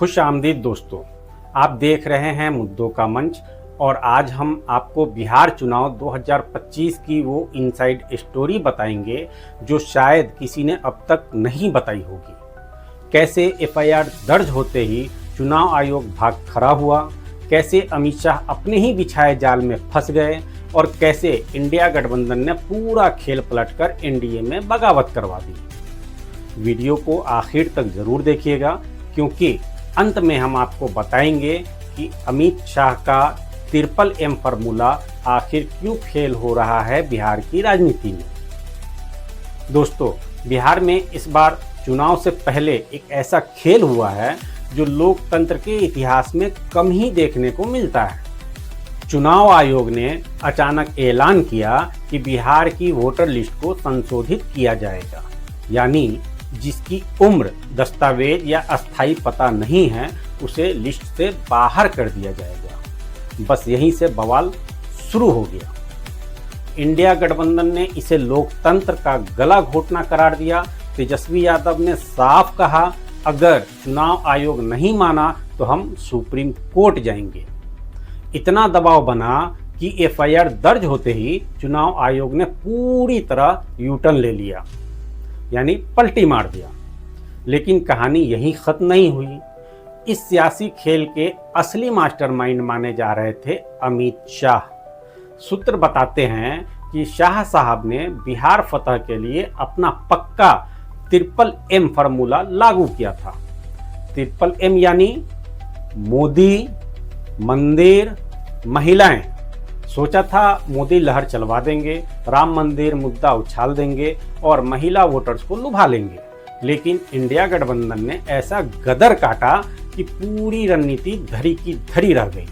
खुश आमदीद दोस्तों, आप देख रहे हैं मुद्दों का मंच। और आज हम आपको बिहार चुनाव 2025 की वो इनसाइड स्टोरी बताएंगे जो शायद किसी ने अब तक नहीं बताई होगी। कैसे एफआईआर दर्ज होते ही चुनाव आयोग भाग खड़ा हुआ, कैसे अमित शाह अपने ही बिछाए जाल में फंस गए और कैसे इंडिया गठबंधन ने पूरा खेल पलटकर एनडीए में बगावत करवा दी। वीडियो को आखिर तक जरूर देखिएगा, क्योंकि अंत में हम आपको बताएंगे कि अमित शाह का ट्रिपल एम फार्मूला आखिर क्यों फेल हो रहा है बिहार की राजनीति में। दोस्तों, बिहार में इस बार चुनाव से पहले एक ऐसा खेल हुआ है जो लोकतंत्र के इतिहास में कम ही देखने को मिलता है। चुनाव आयोग ने अचानक ऐलान किया कि बिहार की वोटर लिस्ट को संशोधित किया जाएगा, यानी जिसकी उम्र, दस्तावेज या अस्थायी पता नहीं है उसे लिस्ट से बाहर कर दिया जाएगा। बस यहीं से बवाल शुरू हो गया। इंडिया गठबंधन ने इसे लोकतंत्र का गला घोटना करार दिया। तेजस्वी यादव ने साफ कहा, अगर चुनाव आयोग नहीं माना तो हम सुप्रीम कोर्ट जाएंगे। इतना दबाव बना कि एफआईआर दर्ज होते ही चुनाव आयोग ने पूरी तरह यूटर्न ले लिया, यानी पलटी मार दिया। लेकिन कहानी यहीं खत्म नहीं हुई। इस सियासी खेल के असली मास्टरमाइंड माने जा रहे थे अमित शाह। सूत्र बताते हैं कि शाह साहब ने बिहार फतह के लिए अपना पक्का ट्रिपल एम फार्मूला लागू किया था। ट्रिपल एम यानी मोदी, मंदिर, महिलाएं। सोचा था मोदी लहर चलवा देंगे, राम मंदिर मुद्दा उछाल देंगे और महिला वोटर्स को लुभा लेंगे। लेकिन इंडिया गठबंधन ने ऐसा गदर काटा कि पूरी रणनीति धरी की धरी रह गई।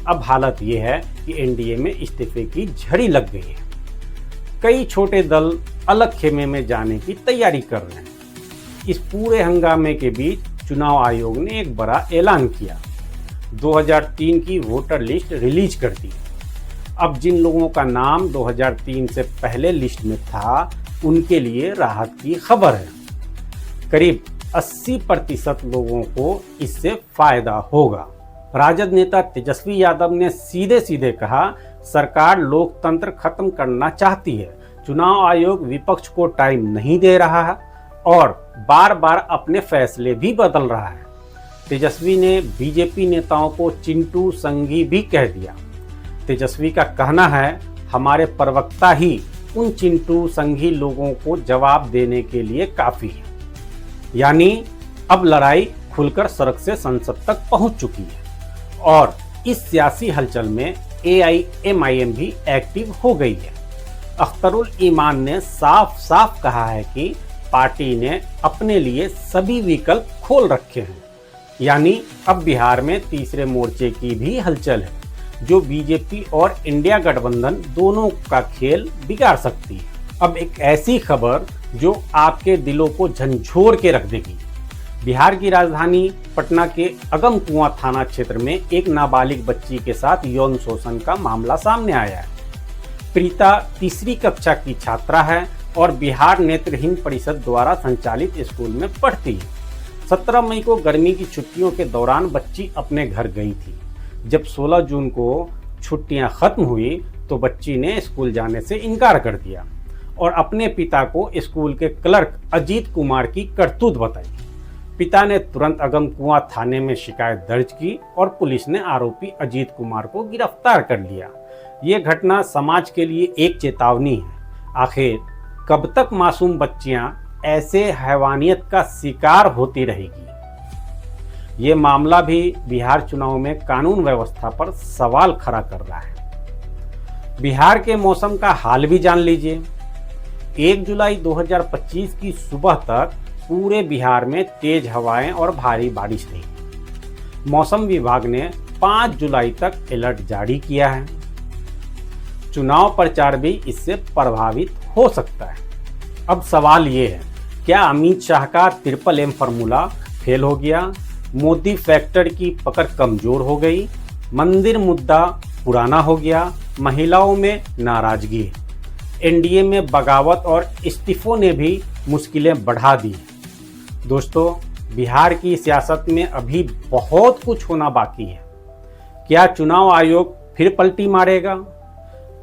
अब हालत ये है कि एनडीए में इस्तीफे की झड़ी लग गई है। कई छोटे दल अलग खेमे में जाने की तैयारी कर रहे हैं। इस पूरे हंगामे के बीच चुनाव आयोग ने एक बड़ा ऐलान किया। 2003 की वोटर लिस्ट रिलीज कर दी। अब जिन लोगों का नाम 2003 से पहले लिस्ट में था उनके लिए राहत की खबर है। करीब 80% लोगों को इससे फायदा होगा। राजद नेता तेजस्वी यादव ने सीधे सीधे कहा, सरकार लोकतंत्र खत्म करना चाहती है। चुनाव आयोग विपक्ष को टाइम नहीं दे रहा है और बार बार अपने फैसले भी बदल रहा है। तेजस्वी ने बीजेपी नेताओं को चिंटू संघी भी कह दिया। तेजस्वी का कहना है, हमारे प्रवक्ता ही उन चिंटू संघी लोगों को जवाब देने के लिए काफी है। यानी अब लड़ाई खुलकर सड़क से संसद तक पहुंच चुकी है और इस सियासी हलचल में एआईएमआईएम भी एक्टिव हो गई है। अख्तरुल ईमान ने साफ साफ कहा है कि पार्टी ने अपने लिए सभी विकल्प खोल रखे हैं। यानी अब बिहार में तीसरे मोर्चे की भी हलचल है जो बीजेपी और इंडिया गठबंधन दोनों का खेल बिगाड़ सकती है। अब एक ऐसी खबर जो आपके दिलों को झंझोर के रख देगी। बिहार की राजधानी पटना के अगम कुआं थाना क्षेत्र में एक नाबालिग बच्ची के साथ यौन शोषण का मामला सामने आया है। प्रीता तीसरी कक्षा की छात्रा है और बिहार नेत्रहीन परिषद द्वारा संचालित स्कूल में पढ़ती है। 17 मई को गर्मी की छुट्टियों के दौरान बच्ची अपने घर गई थी। जब 16 जून को छुट्टियां खत्म हुई तो बच्ची ने स्कूल जाने से इनकार कर दिया और अपने पिता को स्कूल के क्लर्क अजीत कुमार की करतूत बताई। पिता ने तुरंत अगम कुआं थाने में शिकायत दर्ज की और पुलिस ने आरोपी अजीत कुमार को गिरफ्तार कर लिया। ये घटना समाज के लिए एक चेतावनी है। आखिर कब तक मासूम बच्चियां ऐसे हैवानियत का शिकार होती रहेगी। ये मामला भी बिहार चुनाव में कानून व्यवस्था पर सवाल खड़ा कर रहा है। बिहार के मौसम का हाल भी जान लीजिए। 1 जुलाई 2025 की सुबह तक पूरे बिहार में तेज हवाएं और भारी बारिश रही। मौसम विभाग ने 5 जुलाई तक अलर्ट जारी किया है। चुनाव प्रचार भी इससे प्रभावित हो सकता है। अब सवाल ये है, क्या अमित शाह का ट्रिपल एम फार्मूला फेल हो गया? मोदी फैक्टर की पकड़ कमजोर हो गई? मंदिर मुद्दा पुराना हो गया? महिलाओं में नाराजगी? एनडीए में बगावत और इस्तीफों ने भी मुश्किलें बढ़ा दी। दोस्तों, बिहार की सियासत में अभी बहुत कुछ होना बाकी है। क्या चुनाव आयोग फिर पलटी मारेगा?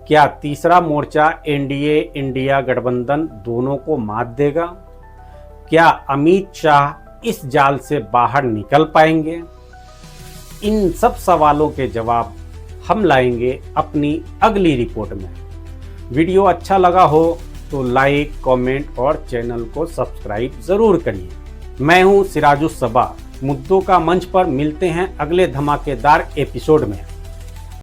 क्या तीसरा मोर्चा एनडीए इंडिया गठबंधन दोनों को मात देगा? क्या अमित शाह इस जाल से बाहर निकल पाएंगे? इन सब सवालों के जवाब हम लाएंगे अपनी अगली रिपोर्ट में। वीडियो अच्छा लगा हो तो लाइक, कमेंट और चैनल को सब्सक्राइब जरूर करिए। मैं हूं सिराजुस सबा। मुद्दों का मंच पर मिलते हैं अगले धमाकेदार एपिसोड में।